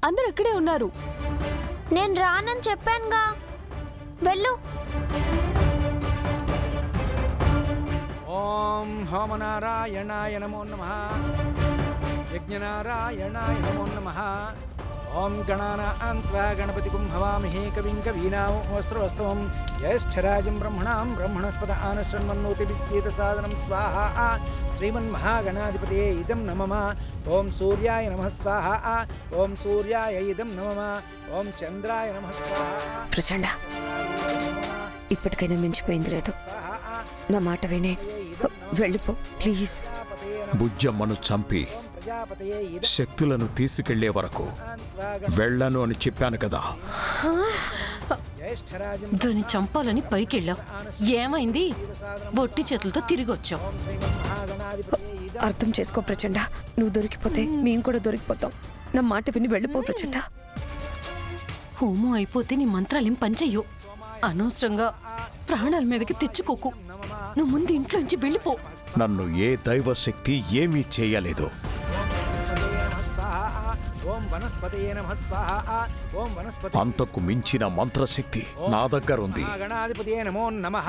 అందరు అక్కడే ఉన్నారు. నేను రానని చెప్పానుగా, వెళ్ళు. ఓం హోమనారాయణాయ నమో నమః. యజ్ఞనారాయణాయ నమో నమః. ఓం గణానాం త్వా గణపతిగుం హవామహే కవిం కవీనాముపమస్రవస్తవం. జ్యేష్ఠరాజం బ్రహ్మణాం బ్రహ్మణస్పద ఆనశృణ్వన్నోతిభిస్సేద సాదనం స్వాహా. శ్రీమన్మహాగణాధిపతయే ఇదం నమః. ఓం సూర్యాయ నమః స్వాహా. ఓం సూర్యాయ ఇదం నమః. ఓం చంద్రాయ నమః స్వాహా. ప్రచండ, ఇప్పటికైనా మించిపోయింది లేదు. నా మాట వినే వెళ్ళిపో ప్లీజ్. బుజ్జమ్మను చంపి శక్తులను తీసుకెళ్లే వరకు వెళ్ళను అని చెప్పాను కదా. దాన్ని చంపాలని పైకెళ్ళావు, ఏమైంది? బొట్టి చేతులతో తిరిగి వచ్చావు. అర్థం చేసుకో ప్రచండ, నువ్వు దొరికిపోతే మేము కూడా దొరికిపోతాం. నా మాట విని వెళ్ళిపో ప్రచండ. హోమం అయిపోతే నీ మంత్రాలేం పనిచెయ్యో. అనవసరంగా ప్రాణాల మీదకి తెచ్చుకోకు. నువ్వు ముందు ఇంట్లోంచి వెళ్ళిపో. నన్ను ఏ దైవ శక్తి ఏమీ చేయలేదు. అంతకు మించిన మంత్రశక్తి నా దగ్గర ఉంది. గణాధిపతయే నమో నమః.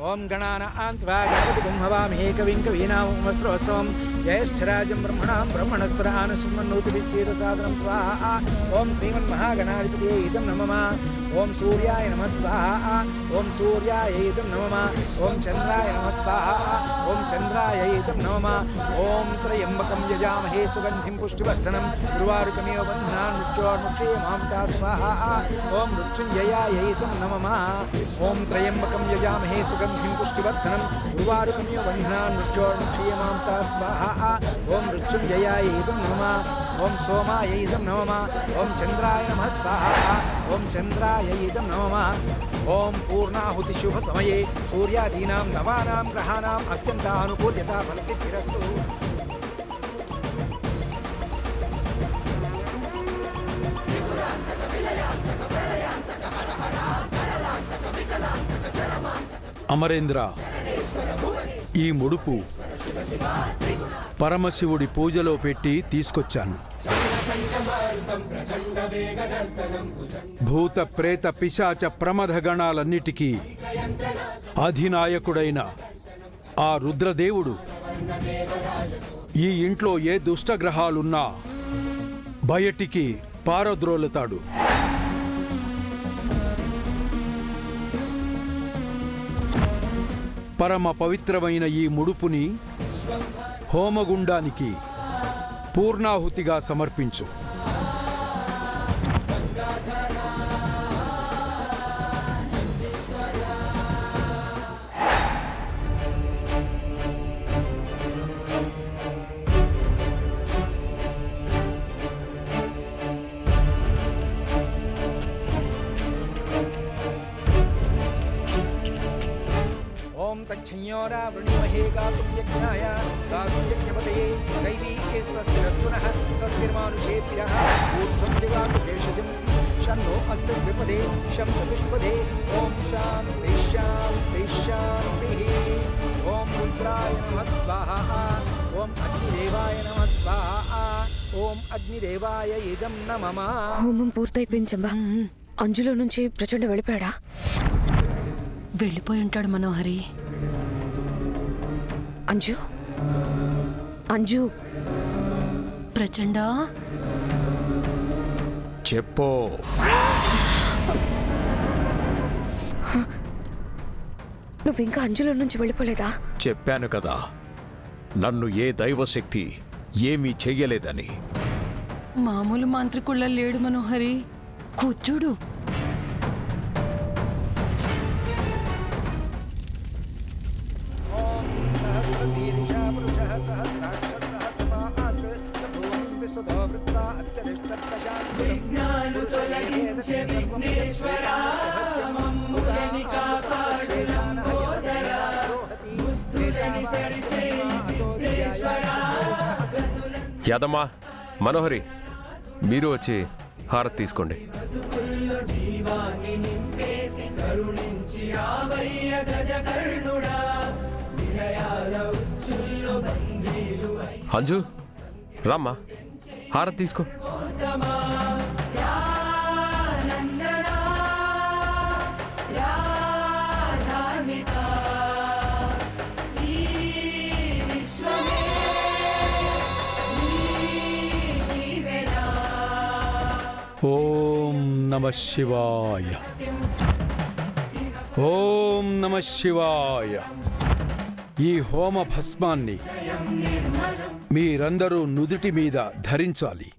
ఓం గణానాం త్వా గణపతిగుం హవామహే కవిం కవీనాముపమస్రవస్తవం. జ్యేష్ఠరాజం బ్రహ్మణాం బ్రహ్మణస్పద ఆనశృణ్వన్నోతిభిస్సేద సాదనం స్వాహా. ఓం శ్రీమన్మహాగణాధిపతయే ఇదం నమః. ఓం సూర్యాయ నమః స్వాహా. ఓం సూర్యాయ ఇదం నమః. ఓం చంద్రాయ నమః స్వాహా. ఓం చంద్రాయ ఇదం నమః. ఓం త్రయంబకం యజామహే సుగంధిం పుష్టివర్ధనం. గురువారుకమేవ బంధనాన్ మృత్యోర్ముక్షేమాంతా స్వాహా. ఓం మృత్యుంజయాయ ఇదం నమః. ఓం త్రయంబకం యజామహే సుగంధిం పుష్టివర్ధనం. గురువారుకమేవ బంధనాన్ మృత్యోర్ముక్షేమాంతా స్వాహా. ఓం మృత్యుంజయాయ ఇదం నమః. ఓం సోమాయ ఇదం నమః. ఓం చంద్రాయ నమః స్వాహా. ఓం చంద్రాయ ఇదం నమః. ఓం పూర్ణాహుతి శుభ సమయే సూర్యాదీనాం నవానాం గ్రహాణాం అత్యంతానుకూల్యతా ఫలసిద్ధిరస్తు. అమరేంద్ర, ఈ ముడుపు పరమశివుడి పూజలో పెట్టి తీసుకొచ్చాను. భూత ప్రేత పిశాచ ప్రమథ గణాలన్నిటికీ అధినాయకుడైన ఆ రుద్రదేవుడు ఈ ఇంట్లో ఏ దుష్టగ్రహాలున్నా బయటికి పారద్రోలుతాడు. పరమ పవిత్రమైన ఈ ముడుపుని హోమగుండానికి పూర్ణాహుతిగా సమర్పించు. तच्छंयोरा वृणीमहे गातुं यज्ञाय गातुं यज्ञपतये दैवी स्वस्तिरस्तुनः स्वस्तिर्मानुषेभ्यः ऊर्ध्वं दिवातु भेषजं शन्नो अस्ति द्विपदे शं चतुष्पदे. ओम शान्ति शान्ति शान्तिः. ओम रुद्राय नमः स्वाहा. ओम अग्निदेवाय नमः स्वाहा. ओम अग्निदेवाय इदं नमः. హోమం పూర్తయిపోయించమ్మా. అంజులో నుంచి ప్రచండ వెళ్ళిపోయాడా? వెళ్ళిపోయి ఉంటాడు మనోహరి. అంజు, అంజు, ప్రచండ చెప్పు. నువ్వింకా అంజులో నుంచి వెళ్ళిపోలేదా? చెప్పాను కదా, నన్ను ఏ దైవశక్తి ఏమీ చెయ్యలేదని. మామూలు మాంత్రికుళ్ళ లేడు మనోహరి, కూర్చుడు. యాదమ్మా, మనోహరి, మీరు వచ్చి హారతి తీసుకోండి. అంజు, రామ్మా, హారతి తీసుకో. ఓం నమ శివాయ. ఓం నమ శివాయ. ఈ హోమ భస్మాన్ని మీరందరూ నుదుటి మీద ధరించాలి.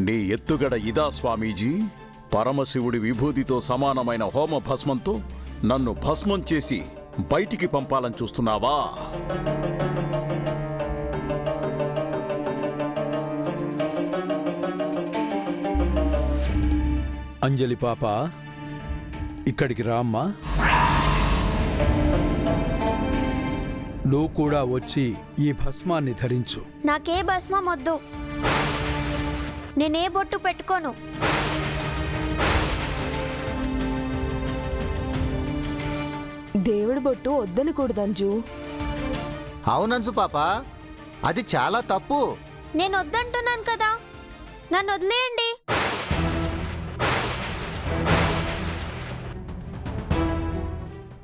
నీ ఎత్తుగడ ఇదా స్వామీజీ? పరమశివుడి విభూతితో సమానమైన హోమ భస్మంతో నన్ను భస్మం చేసి బయటికి పంపాలని చూస్తున్నావా? అంజలి పాప, ఇక్కడికి రామ్మా. నువ్వు కూడా వచ్చి ఈ భస్మాన్ని ధరించు. నాకే భస్మం వద్దు. నేనే బొట్టు పెట్టుకోను. దేవుడి బొట్టు వద్దనకూడదంజు. అవునంజు పాప, అది చాలా తప్పు. నేను వద్దంటున్నాను కదా, నన్ను వదిలేయండి.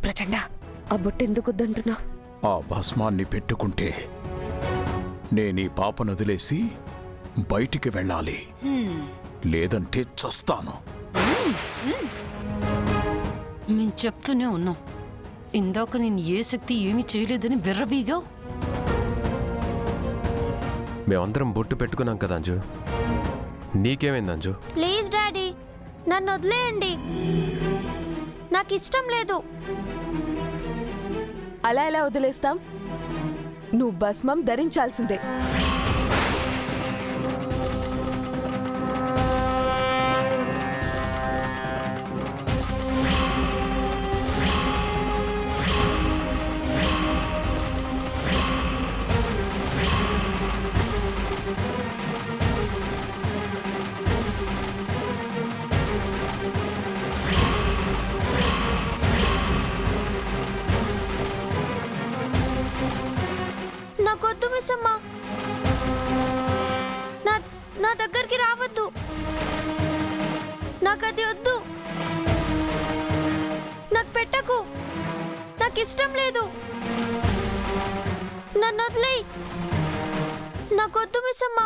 ప్రచండ, ఆ బొట్టు ఎందుకు వద్దంటున్నావు? ఆ భస్మాన్ని పెట్టుకుంటే నేనీ పాపను వదిలేసి బయటికి వెళ్ళాలి, లేదంటే చస్తాను. మేము చెప్తూనే ఉన్నాం, ఇందాక నేను ఏ శక్తి ఏమీ చేయలేదని విర్రవీగా. మేమందరం బొట్టు పెట్టుకున్నాం కదా అంజు, నీకేమైంది అంజు? ప్లీజ్ డాడీ, నన్ను వదిలేయండి. నాకు ఇష్టం లేదు. అలా ఎలా వదిలేస్తాం? నువ్వు భస్మం ధరించాల్సిందే. నాకొద్దు మిస్సమ్మా. నా దగ్గరికి రావద్దు. నాకు అది వద్దు. నాకు పెట్టకు. నాకు ఇష్టం లేదు. నన్ను వదిలేయ్. నాకొద్దు మిస్సమ్మా.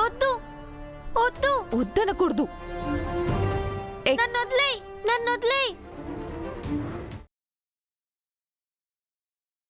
వద్దు వద్దు. వద్దనకూడదు. నన్ను వదిలేయ్. నన్ను వదిలేయ్.